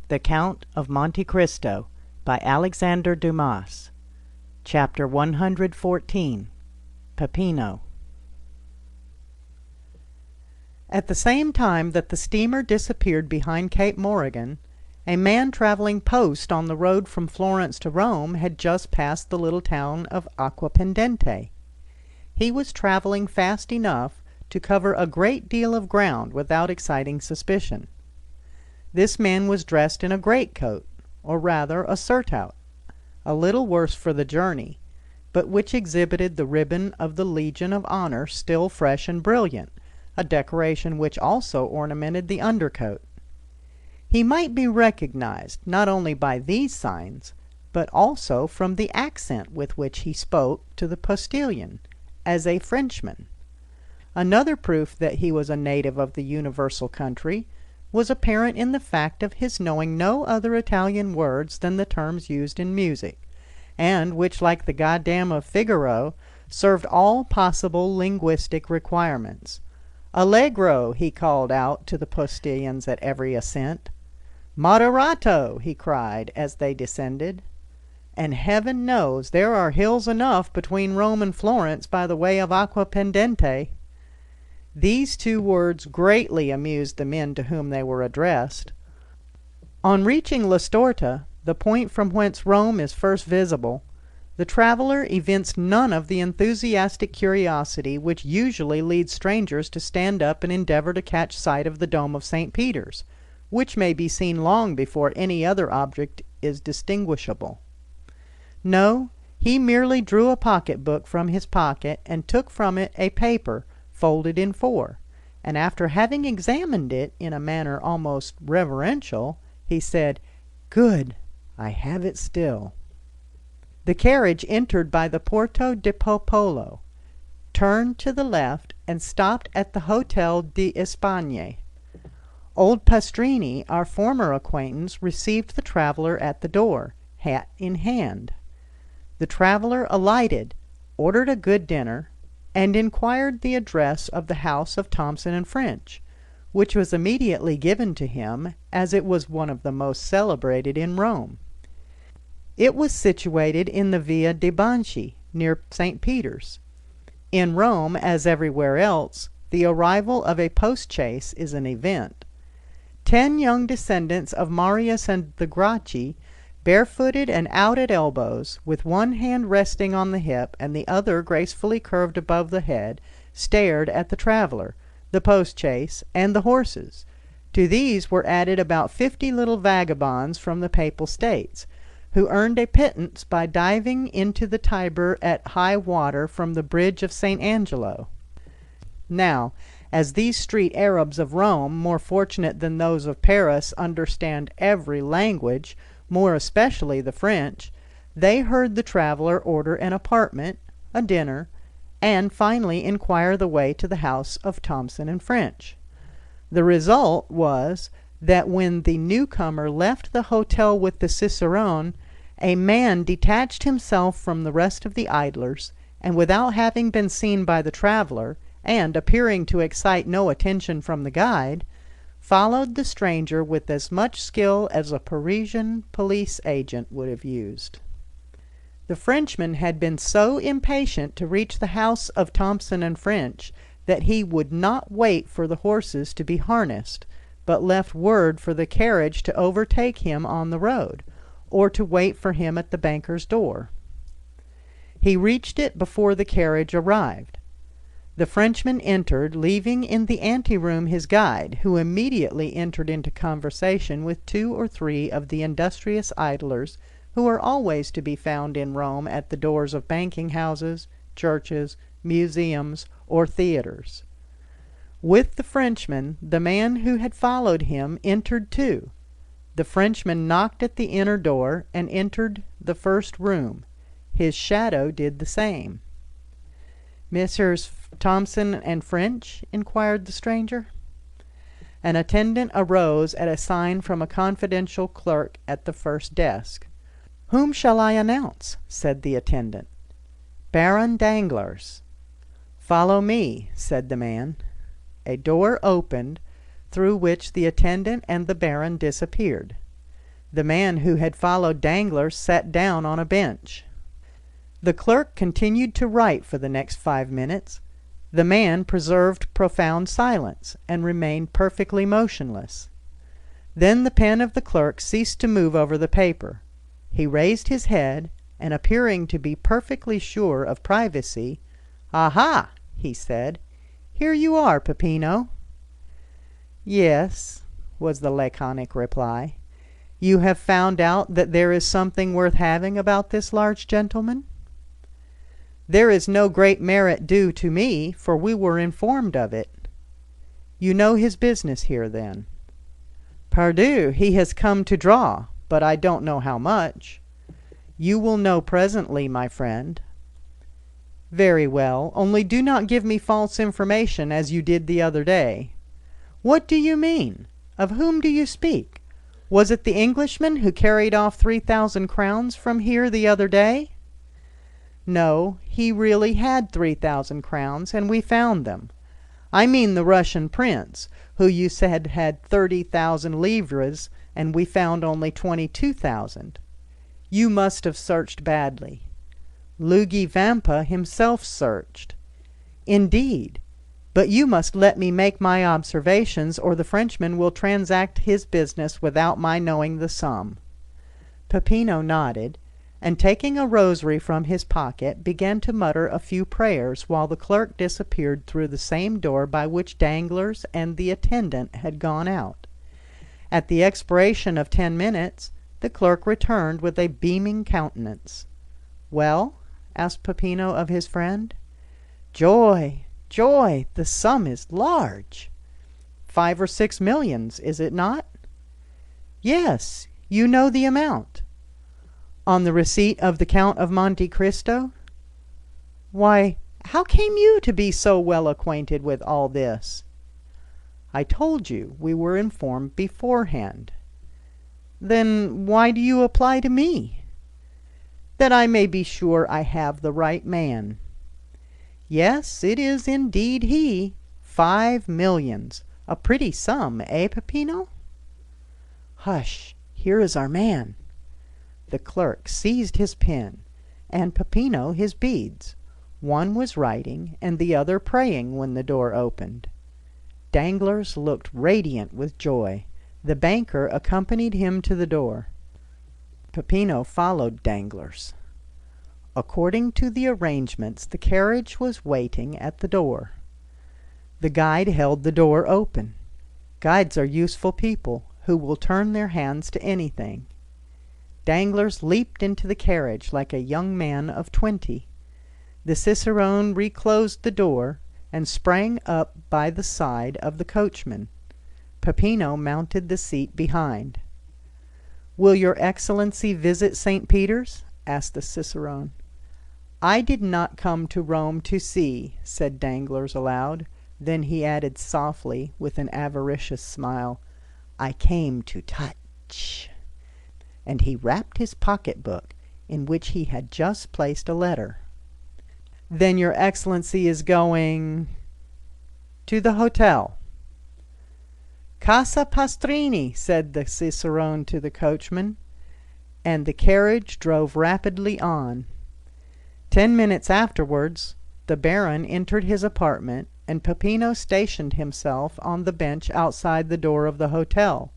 The Count of Monte Cristo by Alexandre Dumas. Chapter 114. Peppino. At the same time that the steamer disappeared behind Cape Morgan, a man traveling post on the road from Florence to Rome had just passed the little town of Acquapendente. He was traveling fast enough to cover a great deal of ground without exciting suspicion. This man was dressed in a greatcoat, or rather a surtout, a little worse for the journey, but which exhibited the ribbon of the Legion of Honor still fresh and brilliant, a decoration which also ornamented the undercoat. He might be recognized not only by these signs, but also from the accent with which he spoke to the postilion, as a Frenchman. Another proof that he was a native of the universal country was apparent in the fact of his knowing no other Italian words than the terms used in music, and which, like the goddam of Figaro, served all possible linguistic requirements. "Allegro!" he called out to the postilions at every ascent. "Moderato!" he cried as they descended. And heaven knows there are hills enough between Rome and Florence by the way of Acquapendente. These two words greatly amused the men to whom they were addressed. On reaching Listorta, the point from whence Rome is first visible, the traveler evinced none of the enthusiastic curiosity which usually leads strangers to stand up and endeavor to catch sight of the dome of St. Peter's, which may be seen long before any other object is distinguishable. No, he merely drew a pocket-book from his pocket and took from it a paper folded in four, and after having examined it in a manner almost reverential, he said, "Good, I have it still." The carriage entered by the Porto di Popolo, turned to the left, and stopped at the Hotel di Espagne. Old Pastrini, our former acquaintance, received the traveler at the door, hat in hand. The traveler alighted, ordered a good dinner, and inquired the address of the house of Thomson and French, which was immediately given to him, as it was one of the most celebrated in Rome. It was situated in the Via de' Banchi, near St. Peter's. In Rome, as everywhere else, the arrival of a post-chaise is an event. 10 young descendants of Marius and the Gracchi, barefooted and out at elbows, with one hand resting on the hip and the other gracefully curved above the head, stared at the traveler, the post-chaise, and the horses. To these were added about 50 little vagabonds from the Papal States, who earned a pittance by diving into the Tiber at high water from the bridge of St. Angelo. Now, as these street Arabs of Rome, more fortunate than those of Paris, understand every language, more especially the French, they heard the traveler order an apartment, a dinner, and finally inquire the way to the house of Thomson and French. The result was that when the newcomer left the hotel with the cicerone, a man detached himself from the rest of the idlers, and without having been seen by the traveler, and appearing to excite no attention from the guide, followed the stranger with as much skill as a Parisian police agent would have used. The Frenchman had been so impatient to reach the house of Thomson and French that he would not wait for the horses to be harnessed, but left word for the carriage to overtake him on the road, or to wait for him at the banker's door. He reached it before the carriage arrived. The Frenchman entered, leaving in the anteroom his guide, who immediately entered into conversation with 2 or 3 of the industrious idlers who are always to be found in Rome at the doors of banking houses, churches, museums, or theaters. With the Frenchman, the man who had followed him entered too. The Frenchman knocked at the inner door and entered the first room. His shadow did the same. "Messrs. Thomson and French?" inquired the stranger. An attendant arose at a sign from a confidential clerk at the first desk. "Whom shall I announce?" said the attendant. "Baron Danglars." "Follow me," said the man. A door opened, through which the attendant and the Baron disappeared. The man who had followed Danglars sat down on a bench. The clerk continued to write for the next 5 minutes. The man preserved profound silence, and remained perfectly motionless. Then the pen of the clerk ceased to move over the paper. He raised his head, and appearing to be perfectly sure of privacy, "Aha!" he said, "here you are, Peppino." "Yes," was the laconic reply. "You have found out that there is something worth having about this large gentleman?" "There is no great merit due to me, for we were informed of it." "You know his business here, then?" "Pardieu, he has come to draw, but I don't know how much." "You will know presently, my friend." "Very well, only do not give me false information as you did the other day." "What do you mean? Of whom do you speak? Was it the Englishman who carried off 3,000 crowns from here the other day?" "No, he really had 3,000 crowns, and we found them. I mean the Russian prince, who you said had 30,000 livres, and we found only 22,000. You must have searched badly." "Luigi Vampa himself searched." "Indeed! But you must let me make my observations, or the Frenchman will transact his business without my knowing the sum." Peppino nodded, and taking a rosary from his pocket, began to mutter a few prayers, while the clerk disappeared through the same door by which Danglars and the attendant had gone out. At the expiration of 10 minutes, the clerk returned with a beaming countenance. "Well?" asked Peppino of his friend. "Joy! Joy! The sum is large." "5 or 6 millions, is it not?" "Yes, you know the amount." "On the receipt of the Count of Monte Cristo?" "Why, how came you to be so well acquainted with all this?" "I told you we were informed beforehand." "Then why do you apply to me?" "That I may be sure I have the right man." "Yes, it is indeed he. 5 millions. A pretty sum, eh, Peppino?" "Hush! Here is our man." The clerk seized his pen, and Peppino his beads. One was writing, and the other praying, when the door opened. Danglars looked radiant with joy. The banker accompanied him to the door. Peppino followed Danglars. According to the arrangements, the carriage was waiting at the door. The guide held the door open. Guides are useful people, who will turn their hands to anything. Danglars leaped into the carriage like a young man of 20. The cicerone reclosed the door, and sprang up by the side of the coachman. Peppino mounted the seat behind. "Will your Excellency visit St. Peter's?" asked the cicerone. "I did not come to Rome to see," said Danglars aloud. Then he added softly, with an avaricious smile, "I came to touch." And he rapped his pocket-book, in which he had just placed a letter. "Then your Excellency is going—" "To the hotel." "Casa Pastrini," said the cicerone to the coachman, and the carriage drove rapidly on. 10 minutes afterwards, the Baron entered his apartment, and Peppino stationed himself on the bench outside the door of the hotel,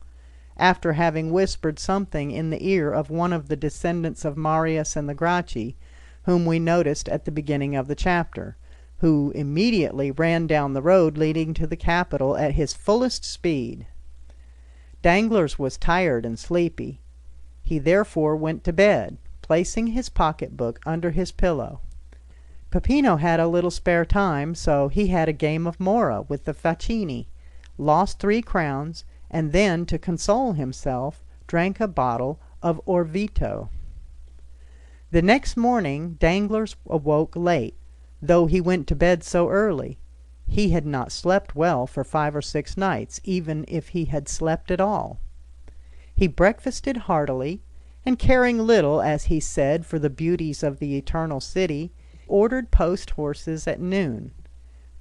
after having whispered something in the ear of one of the descendants of Marius and the Gracchi, whom we noticed at the beginning of the chapter, who immediately ran down the road leading to the capital at his fullest speed. Danglars was tired and sleepy. He therefore went to bed, placing his pocket-book under his pillow. Peppino had a little spare time, so he had a game of mora with the facchini, lost 3 crowns, and then, to console himself, drank a bottle of Orvieto. The next morning Danglars awoke late, though he went to bed so early. He had not slept well for 5 or 6 nights, even if he had slept at all. He breakfasted heartily, and caring little, as he said, for the beauties of the Eternal City, ordered post-horses at noon.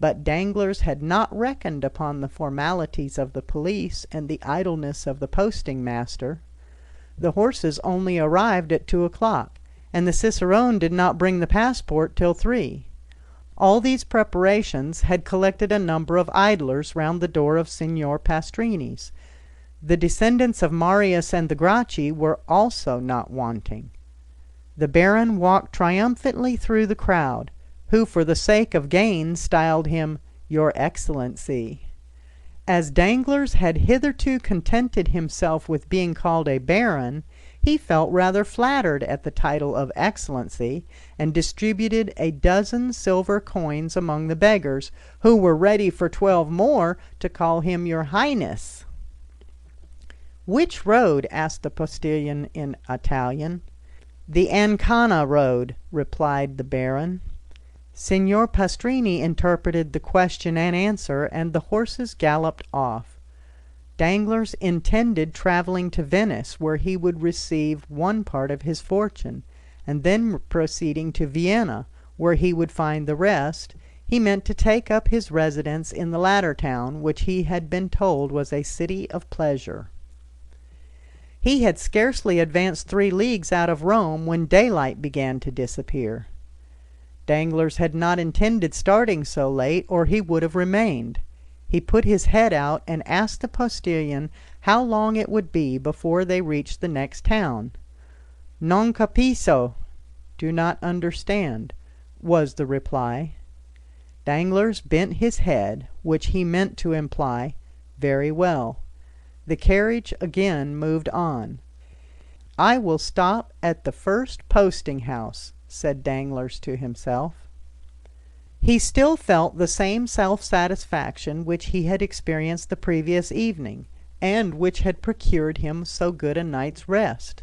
But Danglars had not reckoned upon the formalities of the police and the idleness of the posting-master. The horses only arrived at 2 o'clock, and the cicerone did not bring the passport till 3. All these preparations had collected a number of idlers round the door of Signor Pastrini's. The descendants of Marius and the Gracchi were also not wanting. The Baron walked triumphantly through the crowd, who for the sake of gain styled him "Your Excellency." As Danglars had hitherto contented himself with being called a baron, he felt rather flattered at the title of Excellency, and distributed a dozen silver coins among the beggars, who were ready for 12 more to call him Your Highness. "Which road?" asked the postilion in Italian. "The Ancona road," replied the Baron. Signor Pastrini interpreted the question and answer, and the horses galloped off. Danglars intended travelling to Venice, where he would receive one part of his fortune, and then proceeding to Vienna, where he would find the rest. He meant to take up his residence in the latter town, which he had been told was a city of pleasure. He had scarcely advanced 3 leagues out of Rome when daylight began to disappear. Danglars had not intended starting so late, or he would have remained. He put his head out and asked the postilion how long it would be before they reached the next town. "Non capisco," do not understand, was the reply. Danglars bent his head, which he meant to imply, "Very well." The carriage again moved on. "I will stop at the first posting-house," said Danglars to himself. He still felt the same self-satisfaction which he had experienced the previous evening, and which had procured him so good a night's rest.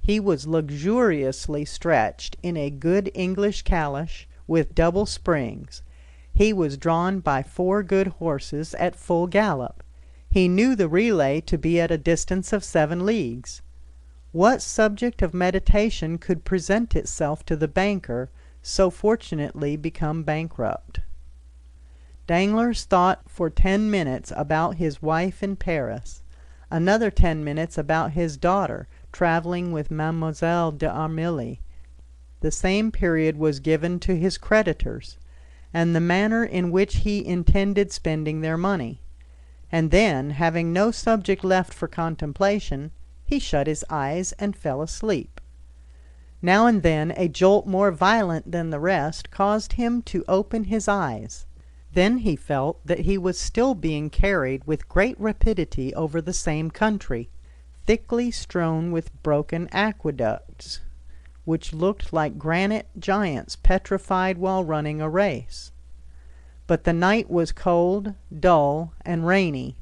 He was luxuriously stretched in a good English calash with double springs. He was drawn by 4 good horses at full gallop. He knew the relay to be at a distance of 7 leagues. What subject of meditation could present itself to the banker, so fortunately become bankrupt? Danglars thought for 10 minutes about his wife in Paris, another 10 minutes about his daughter traveling with Mademoiselle d'Armilly. The same period was given to his creditors, and the manner in which he intended spending their money. And then, having no subject left for contemplation, he shut his eyes and fell asleep. Now and then a jolt more violent than the rest caused him to open his eyes. Then he felt that he was still being carried with great rapidity over the same country, thickly strewn with broken aqueducts, which looked like granite giants petrified while running a race. But the night was cold, dull, and rainy,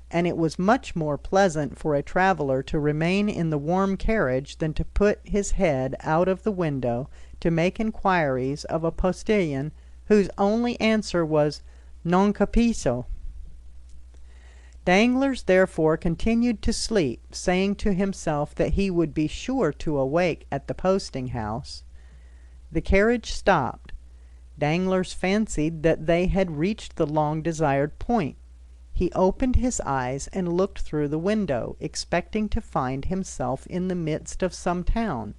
and it was much more pleasant for a traveler to remain in the warm carriage than to put his head out of the window to make inquiries of a postilion whose only answer was "Non capisco." Danglars therefore continued to sleep, saying to himself that he would be sure to awake at the posting-house. The carriage stopped. Danglars fancied that they had reached the long-desired point. He opened his eyes and looked through the window, expecting to find himself in the midst of some town,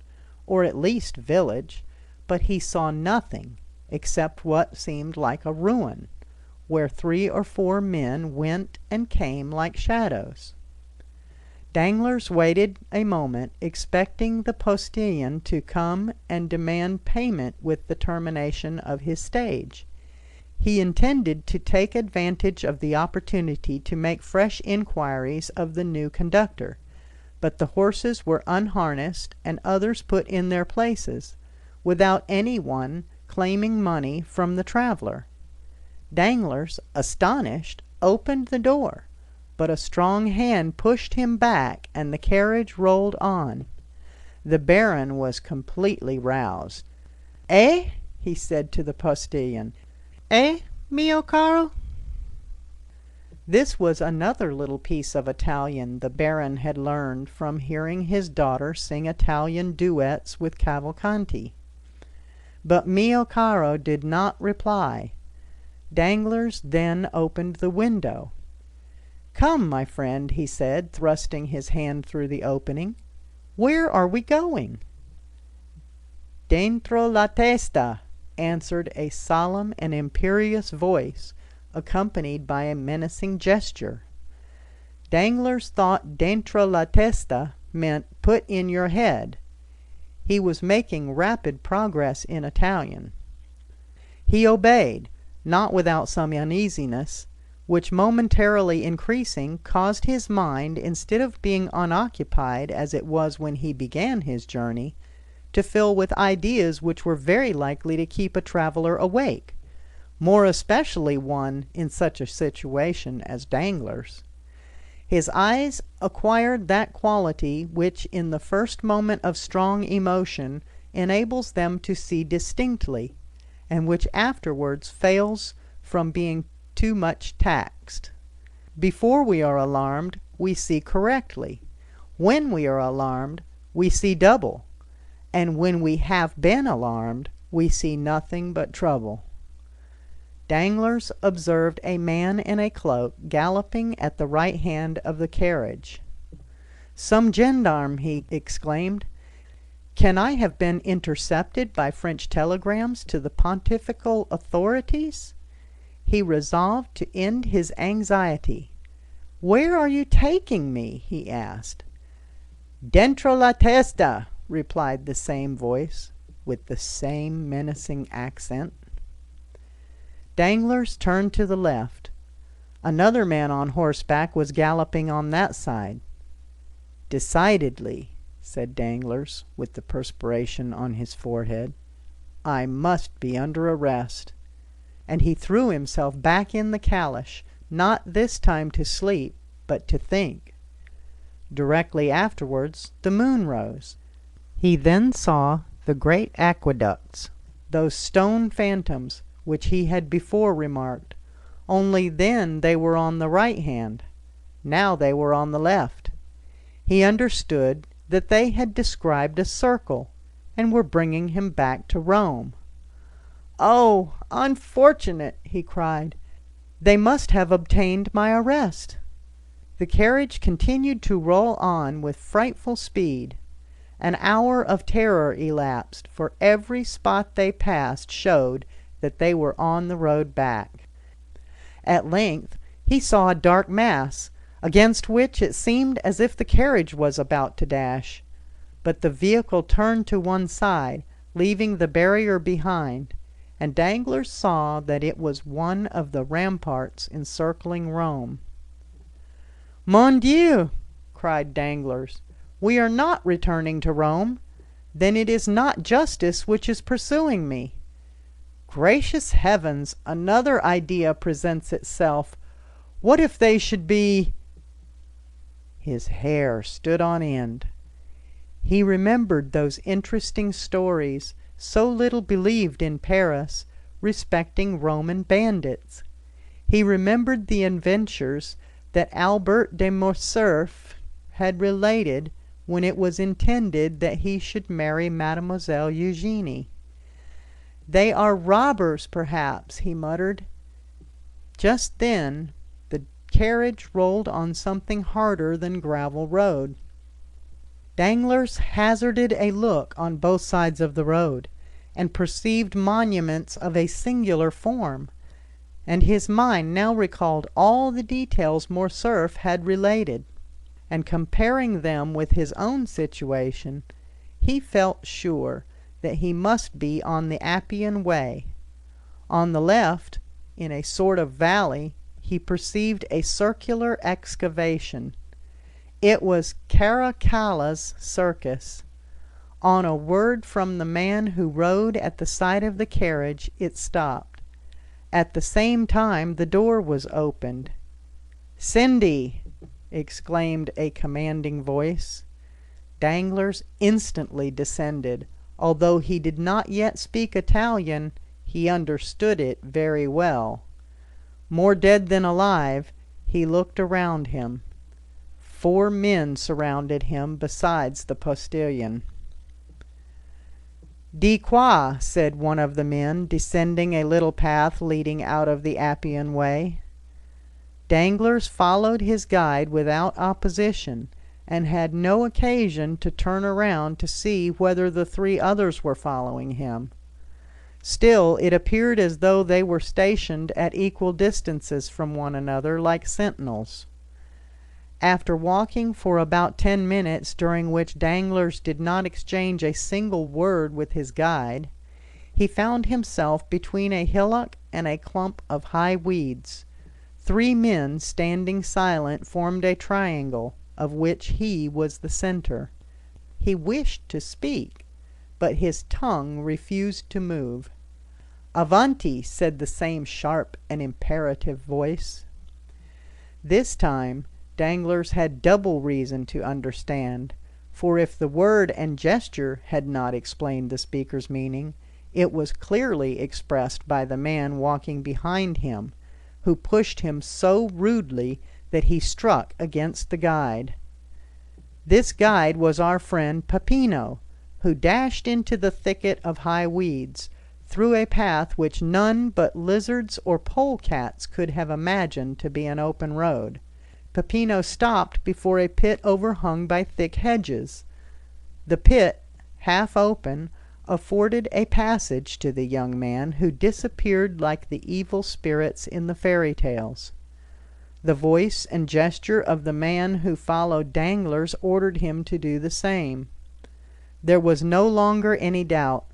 or at least village, but he saw nothing except what seemed like a ruin, where 3 or 4 men went and came like shadows. Danglars waited a moment, expecting the postilion to come and demand payment with the termination of his stage. He intended to take advantage of the opportunity to make fresh inquiries of the new conductor, but the horses were unharnessed and others put in their places, without any one claiming money from the traveler. Danglars, astonished, opened the door, but a strong hand pushed him back, and the carriage rolled on. The Baron was completely roused. "Eh?" he said to the postilion. "Eh, mio caro?" This was another little piece of Italian the Baron had learned from hearing his daughter sing Italian duets with Cavalcanti. But mio caro did not reply. Danglars then opened the window. "Come, my friend," he said, thrusting his hand through the opening. Where are we going?" "Dentro la testa," answered a solemn and imperious voice, accompanied by a menacing gesture. Danglars thought dentro la testa meant put in your head. He was making rapid progress in Italian. He obeyed, not without some uneasiness, which momentarily increasing caused his mind, instead of being unoccupied as it was when he began his journey, to fill with ideas which were very likely to keep a traveler awake, more especially one in such a situation as Danglars. His eyes acquired that quality which in the first moment of strong emotion enables them to see distinctly, and which afterwards fails from being too much taxed. Before we are alarmed, we see correctly. When we are alarmed, we see double. And when we have been alarmed, we see nothing but trouble. Danglars observed a man in a cloak galloping at the right hand of the carriage. "Some gendarme!" he exclaimed. "Can I have been intercepted by French telegrams to the pontifical authorities?" He resolved to end his anxiety. "Where are you taking me?" he asked. "Dentro la testa," replied the same voice, with the same menacing accent. Danglars turned to the left. Another man on horseback was galloping on that side. "Decidedly," said Danglars, with the perspiration on his forehead, "I must be under arrest." And he threw himself back in the calash, not this time to sleep, but to think. Directly afterwards the moon rose. He then saw the great aqueducts, those stone phantoms which he had before remarked, only then they were on the right hand, now they were on the left. He understood that they had described a circle, and were bringing him back to Rome. "Oh, unfortunate!" he cried. "They must have obtained my arrest." The carriage continued to roll on with frightful speed. An hour of terror elapsed, for every spot they passed showed that they were on the road back. At length he saw a dark mass, against which it seemed as if the carriage was about to dash. But the vehicle turned to one side, leaving the barrier behind, and Danglars saw that it was one of the ramparts encircling Rome. "Mon Dieu!" cried Danglars. "We are not returning to Rome. Then it is not justice which is pursuing me. Gracious heavens, another idea presents itself. What if they should be—" His hair stood on end. He remembered those interesting stories, so little believed in Paris, respecting Roman bandits. He remembered the adventures that Albert de Morcerf had related when it was intended that he should marry Mademoiselle Eugénie. "They are robbers, perhaps," he muttered. Just then the carriage rolled on something harder than gravel road. Danglars hazarded a look on both sides of the road, and perceived monuments of a singular form, and his mind now recalled all the details Morcerf had related, and comparing them with his own situation, he felt sure that he must be on the Appian Way. On the left, in a sort of valley, he perceived a circular excavation. It was Caracalla's circus. On a word from the man who rode at the side of the carriage, it stopped. At the same time the door was opened. "Scendi!" exclaimed a commanding voice. Danglars instantly descended. Although he did not yet speak Italian, he understood it very well. More dead than alive, he looked around him. 4 men surrounded him besides the postilion. "Di qua," said one of the men, descending a little path leading out of the Appian Way. Danglars followed his guide without opposition, and had no occasion to turn around to see whether the three others were following him. Still, it appeared as though they were stationed at equal distances from one another, like sentinels. After walking for about 10 minutes, during which Danglars did not exchange a single word with his guide, he found himself between a hillock and a clump of high weeds. 3 men standing silent formed a triangle, of which he was the center. He wished to speak, but his tongue refused to move. "Avanti!" said the same sharp and imperative voice. This time Danglars had double reason to understand, for if the word and gesture had not explained the speaker's meaning, it was clearly expressed by the man walking behind him, who pushed him so rudely that he struck against the guide. This guide was our friend Peppino, who dashed into the thicket of high weeds, through a path which none but lizards or polecats could have imagined to be an open road. Peppino stopped before a pit overhung by thick hedges. The pit, half open, afforded a passage to the young man, who disappeared like the evil spirits in the fairy tales. The voice and gesture of the man who followed Danglars ordered him to do the same. There was no longer any doubt.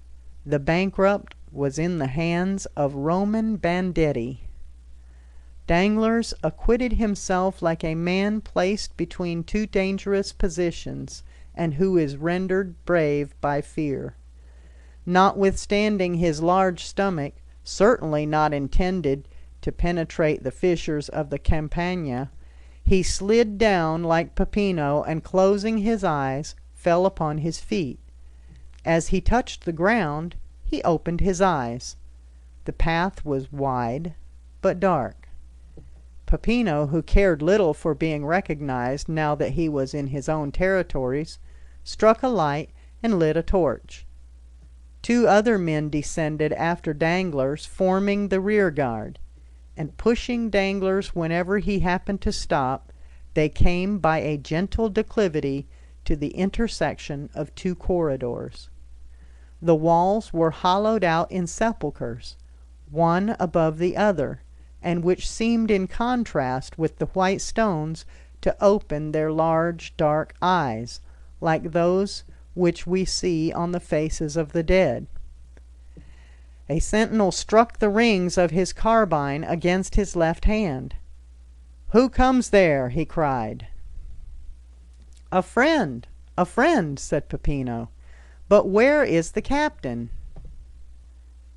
The bankrupt was in the hands of Roman banditti. Danglars acquitted himself like a man placed between 2 dangerous positions, and who is rendered brave by fear. Notwithstanding his large stomach, certainly not intended to penetrate the fissures of the Campagna, he slid down like Peppino, and closing his eyes, fell upon his feet. As he touched the ground, he opened his eyes. The path was wide, but dark. Peppino, who cared little for being recognized now that he was in his own territories, struck a light and lit a torch. 2 other men descended after Danglars, forming the rear guard, and pushing Danglars whenever he happened to stop, they came by a gentle declivity to the intersection of 2 corridors. The walls were hollowed out in sepulchres, one above the other, and which seemed in contrast with the white stones to open their large dark eyes, like those which we see on the faces of the dead. A sentinel struck the rings of his carbine against his left hand. "Who comes there?" he cried. A friend, said Peppino. "But where is the captain?"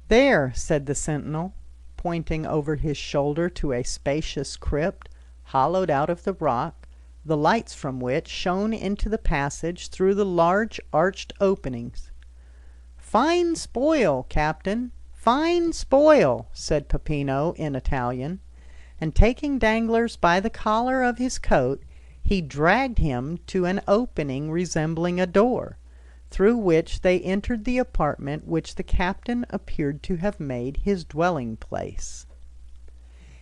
"There," said the sentinel, pointing over his shoulder to a spacious crypt hollowed out of the rock, the lights from which shone into the passage through the large arched openings. "Fine spoil, captain, fine spoil," said Peppino in Italian, and taking Danglars by the collar of his coat, he dragged him to an opening resembling a door, through which they entered the apartment which the captain appeared to have made his dwelling place.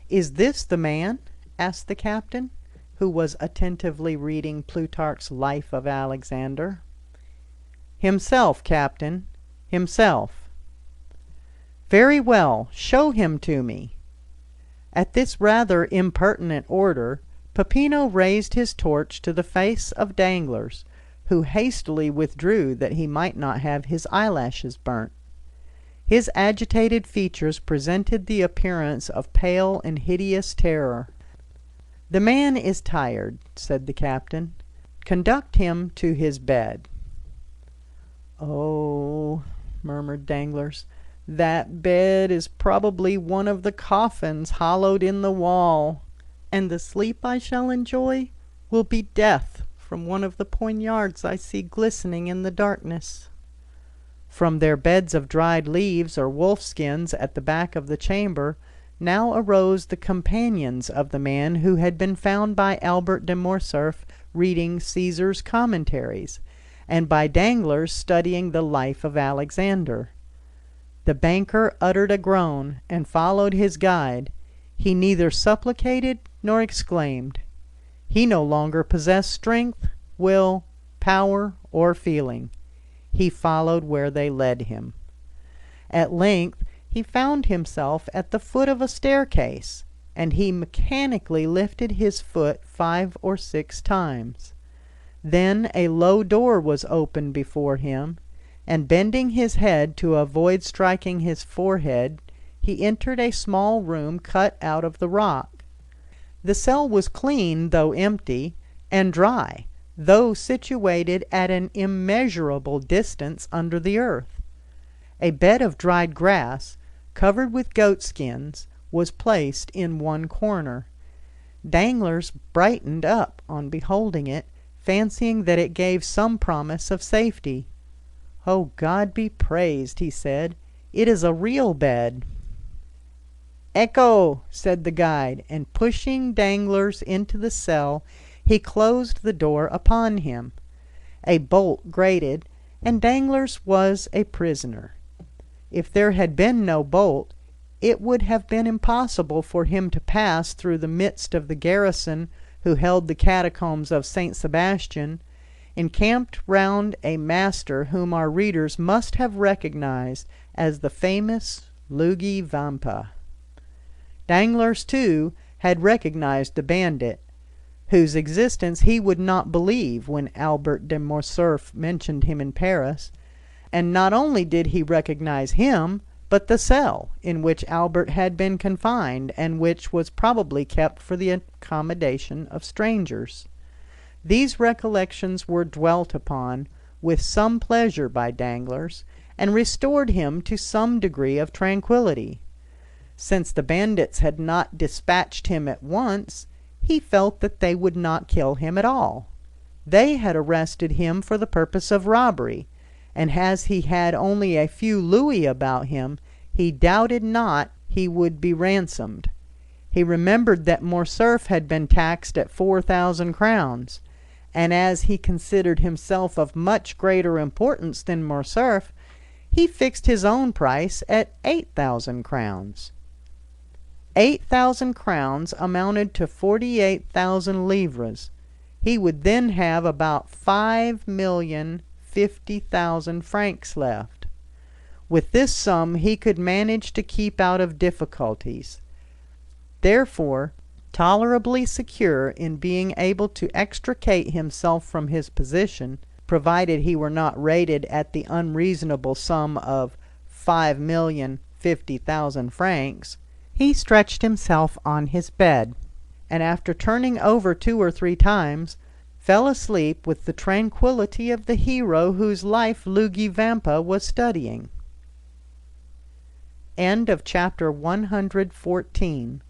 "Is this the man?" asked the captain, who was attentively reading Plutarch's Life of Alexander. "Himself, captain, himself." "Very well, show him to me." At this rather impertinent order, Peppino raised his torch to the face of Danglars, who hastily withdrew that he might not have his eyelashes burnt. His agitated features presented the appearance of pale and hideous terror. "The man is tired," said the captain. "Conduct him to his bed." "Oh," murmured Danglars, "that bed is probably one of the coffins hollowed in the wall, and the sleep I shall enjoy will be death from one of the poignards I see glistening in the darkness." From their beds of dried leaves or wolf-skins at the back of the chamber now arose the companions of the man who had been found by Albert de Morcerf reading Caesar's Commentaries, and by Danglars studying the Life of Alexander. The banker uttered a groan, and followed his guide. He neither supplicated nor exclaimed. He no longer possessed strength will, power, or feeling. He followed where they led him. At length he found himself at the foot of a staircase, and he mechanically lifted his foot 5 or 6 times. Then a low door was opened before him, and bending his head to avoid striking his forehead, he entered a small room cut out of the rock. The cell was clean, though empty, and dry, though situated at an immeasurable distance under the earth. A bed of dried grass, covered with goatskins, was placed in one corner. Danglars brightened up on beholding it, fancying that it gave some promise of safety. "Oh, God be praised," he said, "it is a real bed." "Ecco!" said the guide, and pushing Danglars into the cell, he closed the door upon him. A bolt grated, and Danglars was a prisoner. If there had been no bolt, it would have been impossible for him to pass through the midst of the garrison who held the catacombs of St. Sebastian, encamped round a master whom our readers must have recognized as the famous Louis Vampa. Danglars, too, had recognized the bandit, whose existence he would not believe when Albert de Morcerf mentioned him in Paris, and not only did he recognize him, but the cell in which Albert had been confined, and which was probably kept for the accommodation of strangers. These recollections were dwelt upon with some pleasure by Danglars, and restored him to some degree of tranquillity. Since the bandits had not dispatched him at once, he felt that they would not kill him at all. They had arrested him for the purpose of robbery, and as he had only a few louis about him, he doubted not he would be ransomed. He remembered that Morcerf had been taxed at 4,000 crowns, and as he considered himself of much greater importance than Morcerf, he fixed his own price at 8,000 crowns. 8,000 crowns amounted to 48,000 livres. He would then have about 5,050,000 francs left. With this sum he could manage to keep out of difficulties. Therefore, tolerably secure in being able to extricate himself from his position, provided he were not rated at the unreasonable sum of 5,050,000 francs, he stretched himself on his bed, and after turning over 2 or 3 times, fell asleep with the tranquillity of the hero whose life Louis Vampa was studying. End of chapter 114.